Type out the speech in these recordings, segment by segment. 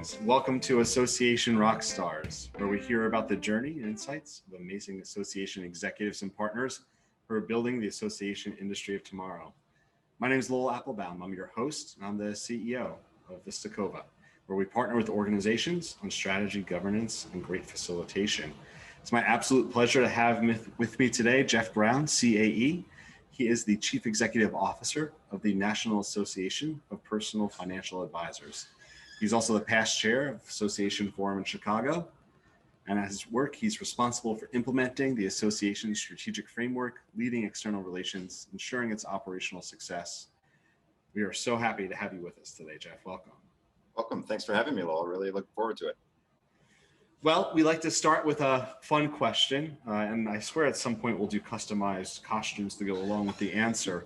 friends, welcome to Association Rockstars, where we hear about the journey and insights of amazing association executives and partners who are building the association industry of tomorrow. My name is Lowell Aplebaum. I'm your host, and I'm the CEO of Vista, Cova, where we partner with organizations on strategy, governance, and great facilitation. It's my absolute pleasure to have with me today, Geoffrey Brown, CAE. He is the Chief Executive Officer of the National Association of Personal Financial Advisors. He's also the past chair of Association Forum in Chicago. And at his work, he's responsible for implementing the association's strategic framework, leading external relations, ensuring its operational success. We are so happy to have you with us today, Geoff. Welcome. Welcome. Thanks for having me, Lowell. Really looking forward to it. Well, we like to start with a fun question, and I swear at some point we'll do customized costumes to go along with the answer.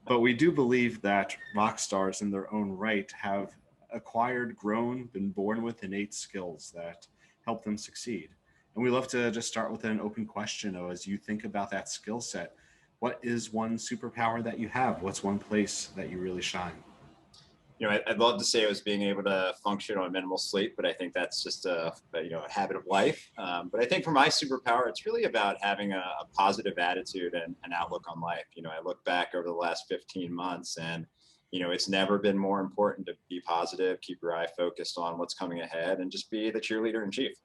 But we do believe that rock stars in their own right have acquired, grown, been born with innate skills that help them succeed. And we love to just start with an open question as you think about that skill set. What is one superpower that you have? What's one place that you really shine? You know, I'd love to say it was being able to function on minimal sleep, but I think that's just a habit of life. But I think for my superpower, it's really about having a positive attitude and an outlook on life. You know, I look back over the last 15 months and, you know, it's never been more important to be positive, keep your eye focused on what's coming ahead, and just be the cheerleader in chief.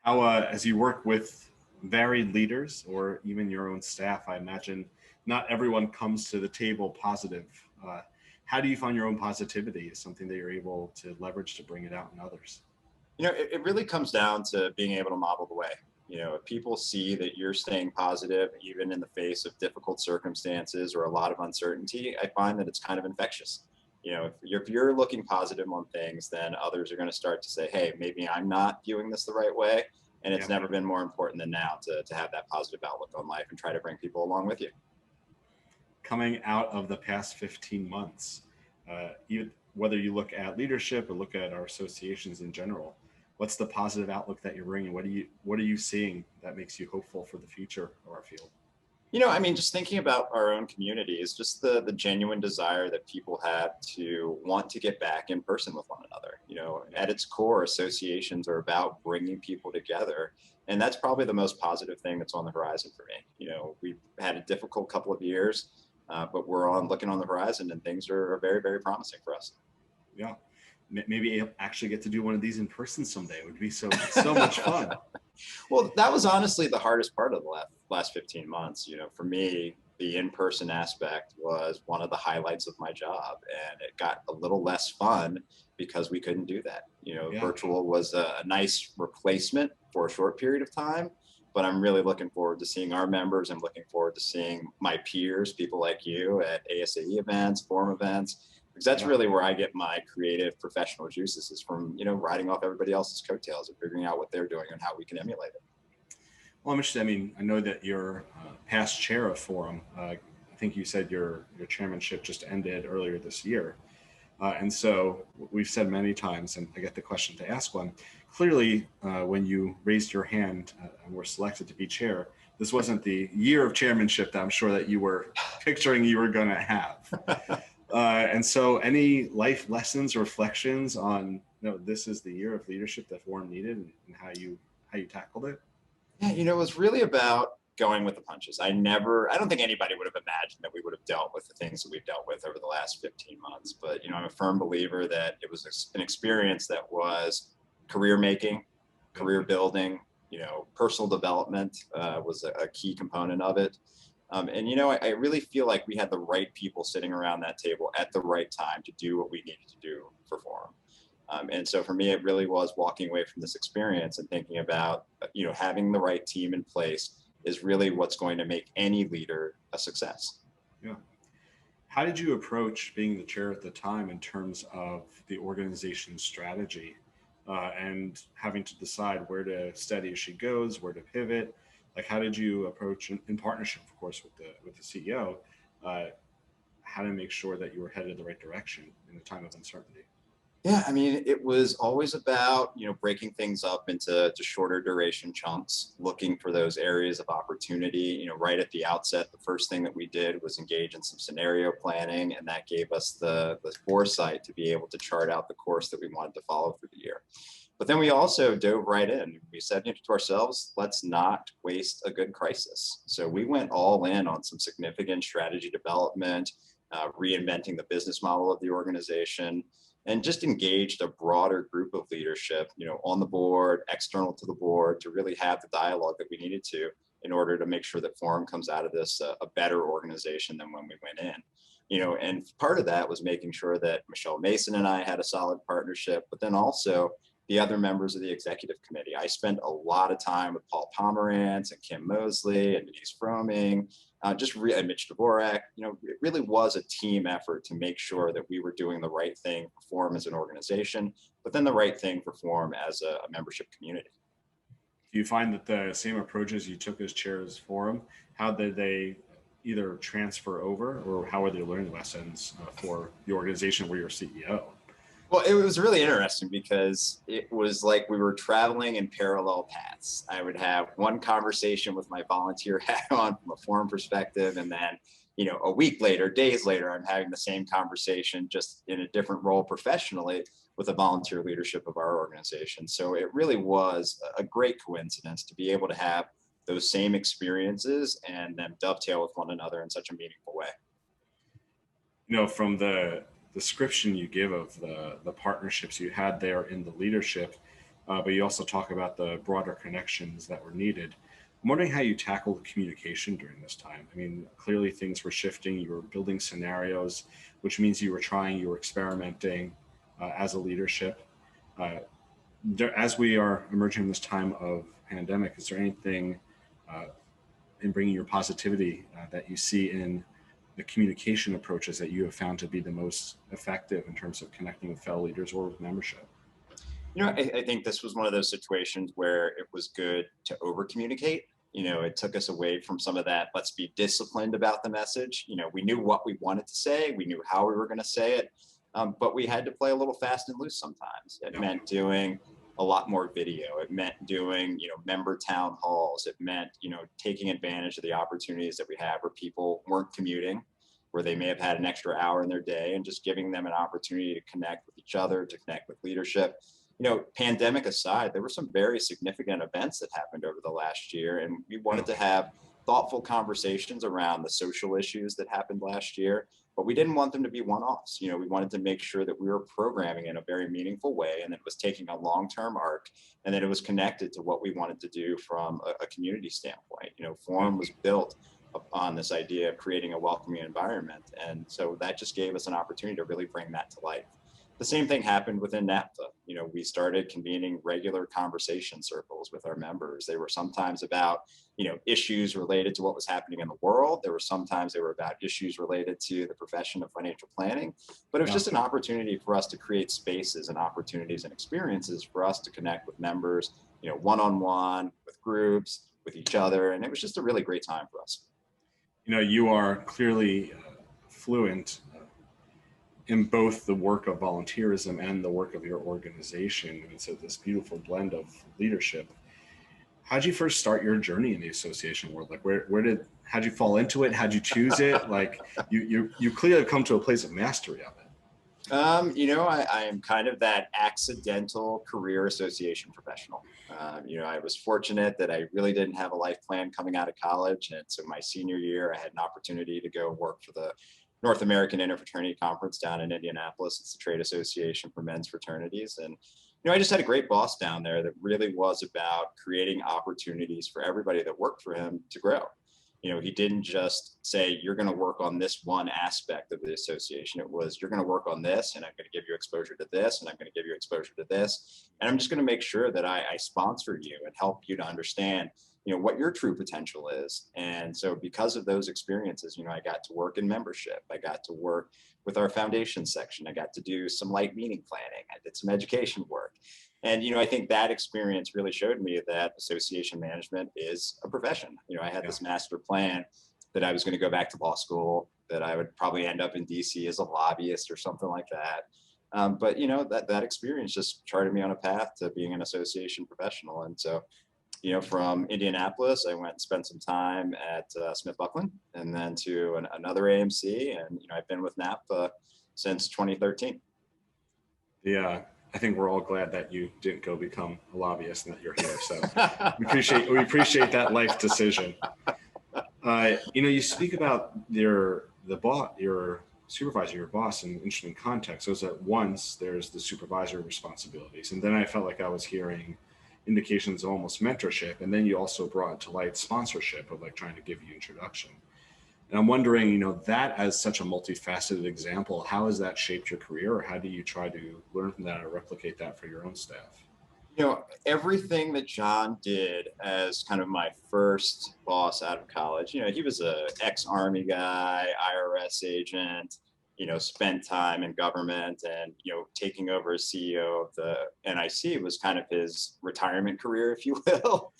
How, as you work with varied leaders or even your own staff, I imagine not everyone comes to the table positive. How do you find your own positivity is something that you're able to leverage to bring it out in others? You know, it really comes down to being able to model the way. You know, if people see that you're staying positive, even in the face of difficult circumstances or a lot of uncertainty, I find that it's kind of infectious. You know, if you're looking positive on things, then others are going to start to say, hey, maybe I'm not viewing this the right way. And it's never been more important than now to have that positive outlook on life and try to bring people along with you. Coming out of the past 15 months, whether you look at leadership or look at our associations in general, what's the positive outlook that you're bringing? What are you seeing that makes you hopeful for the future of our field? You know, I mean, just thinking about our own communities, just the genuine desire that people have to want to get back in person with one another. You know, at its core, associations are about bringing people together. And that's probably the most positive thing that's on the horizon for me. You know, we've had a difficult couple of years. But we're looking on the horizon, and things are very, very promising for us. Yeah, maybe actually get to do one of these in person someday. It would be so much fun. Well, that was honestly the hardest part of the last 15 months. You know, for me, the in-person aspect was one of the highlights of my job, and it got a little less fun because we couldn't do that. You know, virtual was a nice replacement for a short period of time. But I'm really looking forward to seeing our members. I'm looking forward to seeing my peers, people like you at ASAE events, forum events, because that's really where I get my creative professional juices is from, you know, riding off everybody else's coattails and figuring out what they're doing and how we can emulate it. Well, I'm interested. I mean, I know that you're past chair of forum. I think you said your chairmanship just ended earlier this year. And so we've said many times, and I get the question to ask one, clearly when you raised your hand and were selected to be chair, this wasn't the year of chairmanship that I'm sure that you were picturing you were going to have. And so any life lessons or reflections on, you know, this is the year of leadership that forum needed and how you tackled it? Yeah, you know, it was really about going with the punches. I don't think anybody would have imagined that we would have dealt with the things that we've dealt with over the last 15 months. But, you know, I'm a firm believer that it was an experience that was career making, career building, you know, personal development was a key component of it. And, you know, I really feel like we had the right people sitting around that table at the right time to do what we needed to do for forum. And so for me, it really was walking away from this experience and thinking about, you know, having the right team in place is really what's going to make any leader a success. Yeah. How did you approach being the chair at the time in terms of the organization's strategy and having to decide where to steady as she goes, where to pivot? Like, how did you approach in partnership, of course, with the CEO, how to make sure that you were headed in the right direction in a time of uncertainty? Yeah, I mean, it was always about, breaking things up into shorter duration chunks, looking for those areas of opportunity. Right at the outset, the first thing that we did was engage in some scenario planning, and that gave us the foresight to be able to chart out the course that we wanted to follow through the year. But then we also dove right in. We said to ourselves, let's not waste a good crisis. So we went all in on some significant strategy development, reinventing the business model of the organization, and just engaged a broader group of leadership, on the board, external to the board, to really have the dialogue that we needed to in order to make sure that Forum comes out of this a better organization than when we went in. And part of that was making sure that Michelle Mason and I had a solid partnership, but then also the other members of the executive committee. I spent a lot of time with Paul Pomerantz and Kim Mosley and Denise Froming, and Mitch Dvorak. It really was a team effort to make sure that we were doing the right thing for Forum as an organization, but then the right thing for Forum as a membership community. Do you find that the same approaches you took as chair as Forum, how did they either transfer over, or how are they learning lessons for the organization where you're CEO? Well, it was really interesting because it was like we were traveling in parallel paths. I would have one conversation with my volunteer hat on from a Forum perspective, and then, a week later, days later, I'm having the same conversation just in a different role professionally with the volunteer leadership of our organization. So it really was a great coincidence to be able to have those same experiences and then dovetail with one another in such a meaningful way. From the description you give of the partnerships you had there in the leadership, but you also talk about the broader connections that were needed. I'm wondering how you tackled communication during this time. I mean, clearly things were shifting. You were building scenarios, which means you were experimenting as a leadership. As we are emerging from this time of pandemic, is there anything in bringing your positivity that you see in the communication approaches that you have found to be the most effective in terms of connecting with fellow leaders or with membership? I think this was one of those situations where it was good to over communicate. It took us away from some of that, let's be disciplined about the message. We knew what we wanted to say, we knew how we were going to say it, but we had to play a little fast and loose sometimes. It meant doing a lot more video. It meant doing, member town halls. It meant, taking advantage of the opportunities that we have where people weren't commuting, where they may have had an extra hour in their day, and just giving them an opportunity to connect with each other, to connect with leadership. Pandemic aside, there were some very significant events that happened over the last year, and we wanted to have thoughtful conversations around the social issues that happened last year, but we didn't want them to be one-offs. We wanted to make sure that we were programming in a very meaningful way, and that it was taking a long-term arc, and that it was connected to what we wanted to do from a community standpoint. Forum was built upon this idea of creating a welcoming environment, and so that just gave us an opportunity to really bring that to life. The same thing happened within NAPFA. We started convening regular conversation circles with our members. They were sometimes about, issues related to what was happening in the world. There were sometimes they were about issues related to the profession of financial planning, but it was just an opportunity for us to create spaces and opportunities and experiences for us to connect with members, one-on-one, with groups, with each other. And it was just a really great time for us. You are clearly fluent in both the work of volunteerism and the work of your organization. And so this beautiful blend of leadership. How'd you first start your journey in the association world? Like how'd you fall into it? How'd you choose it? Like you clearly have come to a place of mastery of it. I am kind of that accidental career association professional. I was fortunate that I really didn't have a life plan coming out of college. And so my senior year, I had an opportunity to go work for the North American Interfraternity Conference down in Indianapolis. It's the trade association for men's fraternities. And, I just had a great boss down there that really was about creating opportunities for everybody that worked for him to grow. He didn't just say, you're going to work on this one aspect of the association. It was, you're going to work on this, and I'm going to give you exposure to this, and I'm going to give you exposure to this. And I'm just going to make sure that I sponsor you and help you to understand, what your true potential is. And so because of those experiences, I got to work in membership. I got to work with our foundation section. I got to do some light meeting planning. I did some education work. And, I think that experience really showed me that association management is a profession. I had this master plan that I was going to go back to law school, that I would probably end up in DC as a lobbyist or something like that. But you know, that experience just charted me on a path to being an association professional. And so, you know, from Indianapolis, I went and spent some time at Smith Buckland, and then to another AMC, and you know, I've been with NAPFA since 2013. Yeah, I think we're all glad that you didn't go become a lobbyist and that you're here. So we appreciate that life decision. You know, you speak about your supervisor, your boss, in interesting context. So it's at once there's the supervisor responsibilities, and then I felt like I was hearing indications of almost mentorship, and then you also brought to light sponsorship of like trying to give you introduction. And I'm wondering, you know, that as such a multifaceted example, how has that shaped your career, or how do you try to learn from that or replicate that for your own staff? You know, everything that John did as kind of my first boss out of college, you know, he was a ex-Army guy, IRS agent, you know, spent time in government, and, you know, taking over as CEO of the NIC was kind of his retirement career, if you will.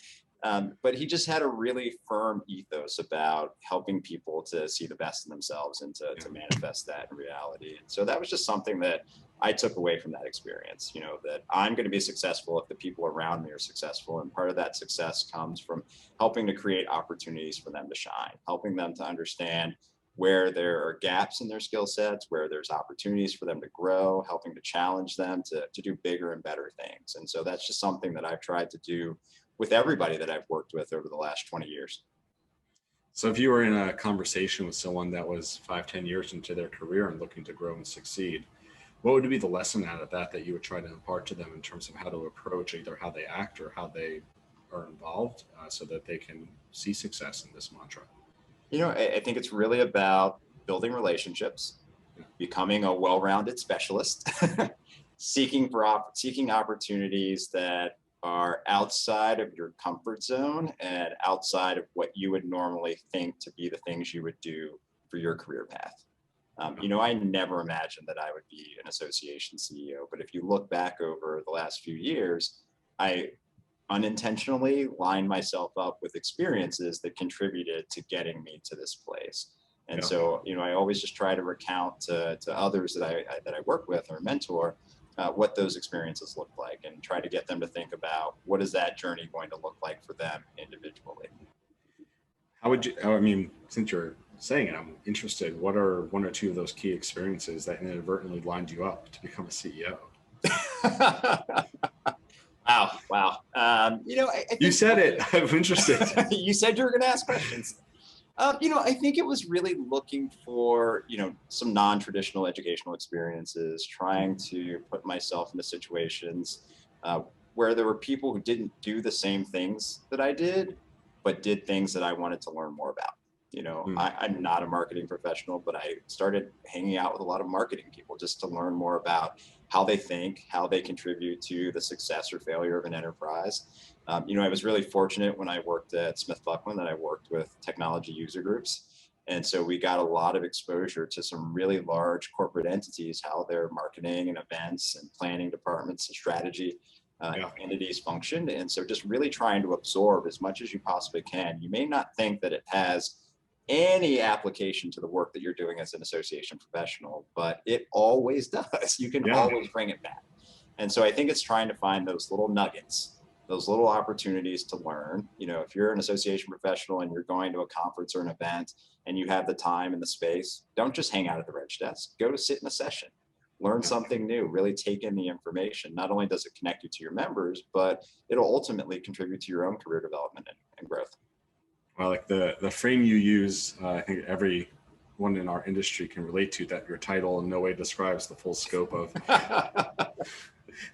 But he just had a really firm ethos about helping people to see the best in themselves and to manifest that in reality. And so that was just something that I took away from that experience, you know, that I'm going to be successful if the people around me are successful. And part of that success comes from helping to create opportunities for them to shine, helping them to understand where there are gaps in their skill sets, where there's opportunities for them to grow, helping to challenge them to do bigger and better things. And so that's just something that I've tried to do with everybody that I've worked with over the last 20 years. So if you were in a conversation with someone that was 5-10 years into their career and looking to grow and succeed, what would be the lesson out of that you would try to impart to them in terms of how to approach either how they act or how they are involved so that they can see success in this mantra? You know, I think it's really about building relationships, becoming a well-rounded specialist, seeking opportunities that are outside of your comfort zone and outside of what you would normally think to be the things you would do for your career path. You know, I never imagined that I would be an association CEO, but if you look back over the last few years, I unintentionally lined myself up with experiences that contributed to getting me to this place. And so, you know, I always just try to recount to others that I work with or mentor what those experiences look like, and try to get them to think about what is that journey going to look like for them individually. How would you, I mean, since you're saying it, I'm interested, what are one or two of those key experiences that inadvertently lined you up to become a CEO? Wow. You know, I think you said it. I'm interested. You said you were going to ask questions. You know, I think it was really looking for, you know, some non-traditional educational experiences, trying to put myself into situations where there were people who didn't do the same things that I did, but did things that I wanted to learn more about. You know, I'm not a marketing professional, but I started hanging out with a lot of marketing people just to learn more about how they think, how they contribute to the success or failure of an enterprise. You know, I was really fortunate when I worked at Smith Buckland that I worked with technology user groups. And so we got a lot of exposure to some really large corporate entities, how their marketing and events and planning departments and strategy entities functioned. And so just really trying to absorb as much as you possibly can. You may not think that it has any application to the work that you're doing as an association professional, but it always does. You can always bring it back. And so I think it's trying to find those little nuggets, those little opportunities to learn. You know, if you're an association professional and you're going to a conference or an event and you have the time and the space, don't just hang out at the reg desk. Go to sit in a session, learn something new, really take in the information. Not only does it connect you to your members, but it'll ultimately contribute to your own career development and growth. Well, like the frame you use, I think everyone in our industry can relate to, that your title in no way describes the full scope of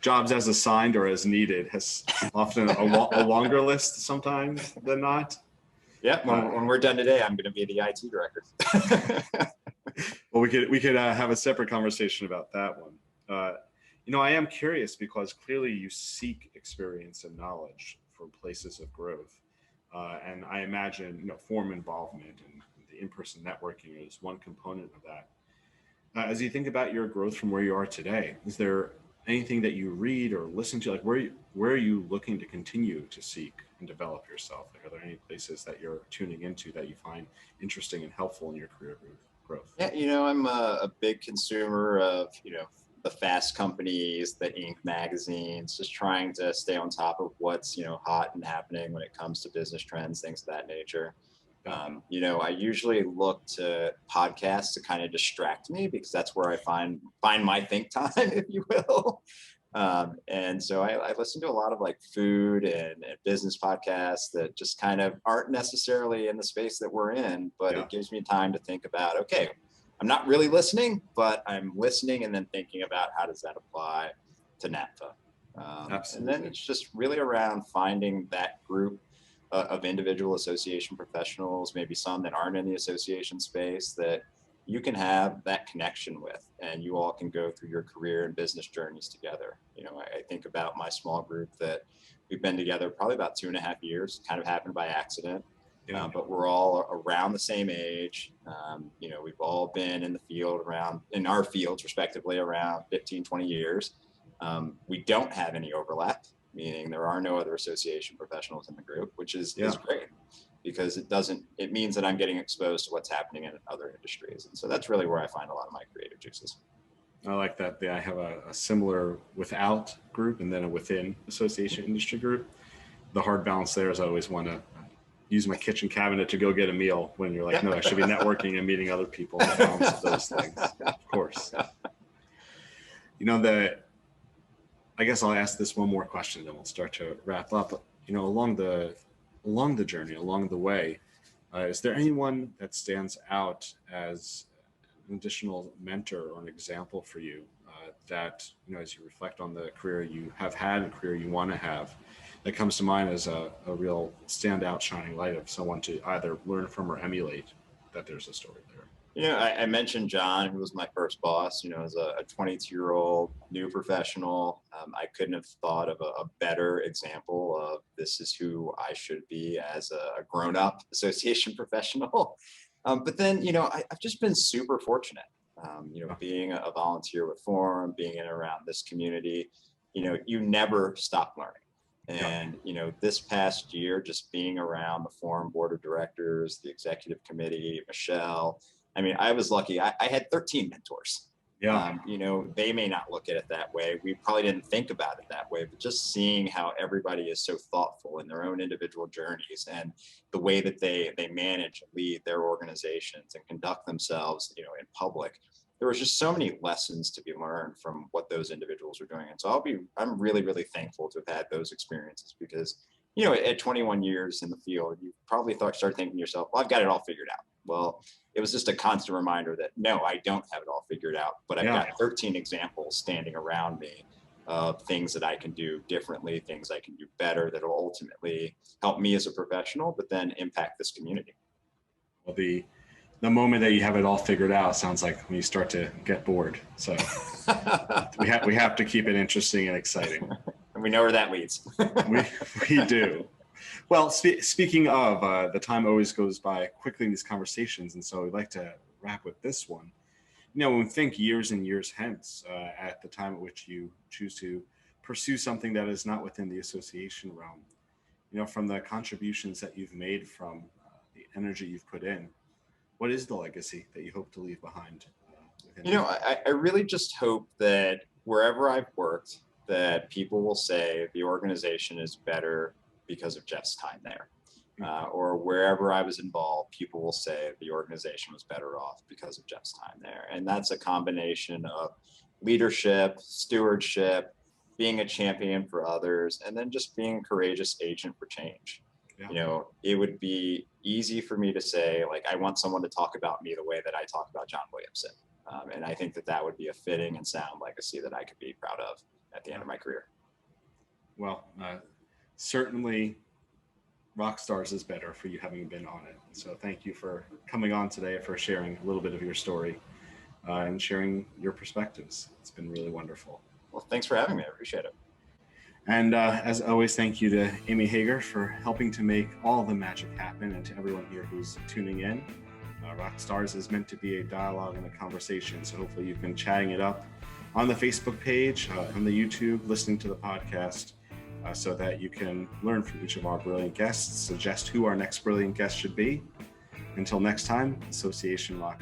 jobs as assigned or as needed. Has often a longer list sometimes than not. Yeah, when we're done today, I'm going to be the IT director. Well, we could have a separate conversation about that one. You know, I am curious because clearly you seek experience and knowledge from places of growth. And I imagine, you know, forum involvement and the in-person networking is one component of that. As you think about your growth from where you are today, is there anything that you read or listen to, like where are you looking to continue to seek and develop yourself? Like, are there any places that you're tuning into that you find interesting and helpful in your career growth? Yeah, you know, I'm a big consumer of, you know, the fast companies, the Inc. magazines, just trying to stay on top of what's, hot and happening when it comes to business trends, things of that nature. I usually look to podcasts to kind of distract me because that's where I find my think time, if you will. And so I listen to a lot of like food and business podcasts that just kind of aren't necessarily in the space that we're in, but it gives me time to think about, okay, I'm not really listening, but I'm listening and then thinking about how does that apply to NAPFA. And then it's just really around finding that group of individual association professionals, maybe some that aren't in the association space that you can have that connection with, and you all can go through your career and business journeys together. I think about my small group that we've been together probably about 2.5 years, kind of happened by accident, but we're all around the same age. We've all been in the field in our fields respectively, around 15, 20 years. We don't have any overlap, meaning there are no other association professionals in the group, which is great, because it means that I'm getting exposed to what's happening in other industries. And so that's really where I find a lot of my creative juices. I like that. I have a similar without group and then a within association industry group. The hard balance there is I always want to use my kitchen cabinet to go get a meal when you're like, no, I should be networking and meeting other people. The balance of those things, of course. I guess I'll ask this one more question, then we'll start to wrap up. Along the journey, along the way, is there anyone that stands out as an additional mentor or an example for you that, as you reflect on the career you have had and career you want to have, that comes to mind as a real standout shining light of someone to either learn from or emulate, that there's a story there? I mentioned John, who was my first boss, as a 22-year-old new professional. I couldn't have thought of a better example of this is who I should be as a grown-up association professional. But then, I've just been super fortunate, being a volunteer with Forum, being in and around this community, you never stop learning. And, this past year, just being around the Forum board of directors, the executive committee, Michelle, I was lucky. I had 13 mentors. They may not look at it that way. We probably didn't think about it that way, but just seeing how everybody is so thoughtful in their own individual journeys and the way that they manage and lead their organizations and conduct themselves, in public. There was just so many lessons to be learned from what those individuals are doing. And so I'm really, really thankful to have had those experiences because, at 21 years in the field, you probably start thinking to yourself, well, I've got it all figured out. Well, it was just a constant reminder that no, I don't have it all figured out, but I've got 13 examples standing around me of things that I can do differently, things I can do better that will ultimately help me as a professional, but then impact this community. Well, the moment that you have it all figured out sounds like when you start to get bored. So we have to keep it interesting and exciting. And we know where that leads. we do. Well, speaking of, the time always goes by quickly in these conversations, and so we'd like to wrap with this one. When we think years and years hence, at the time at which you choose to pursue something that is not within the association realm, from the contributions that you've made, from the energy you've put in, what is the legacy that you hope to leave behind? I really just hope that wherever I've worked, that people will say the organization is better because of Geoff's time there. Or wherever I was involved, people will say the organization was better off because of Geoff's time there. And that's a combination of leadership, stewardship, being a champion for others, and then just being a courageous agent for change. It would be easy for me to say, like, I want someone to talk about me the way that I talk about John Williamson. And I think that would be a fitting and sound legacy that I could be proud of at the end of my career. Well, certainly Rockstars is better for you having been on it. So thank you for coming on today, for sharing a little bit of your story and sharing your perspectives. It's been really wonderful. Well, thanks for having me. I appreciate it. And as always, thank you to Amy Hager for helping to make all the magic happen, and to everyone here who's tuning in. Rockstars is meant to be a dialogue and a conversation. So hopefully you've been chatting it up on the Facebook page, on the YouTube, listening to the podcast, so that you can learn from each of our brilliant guests, suggest who our next brilliant guest should be. Until next time, Association Rock.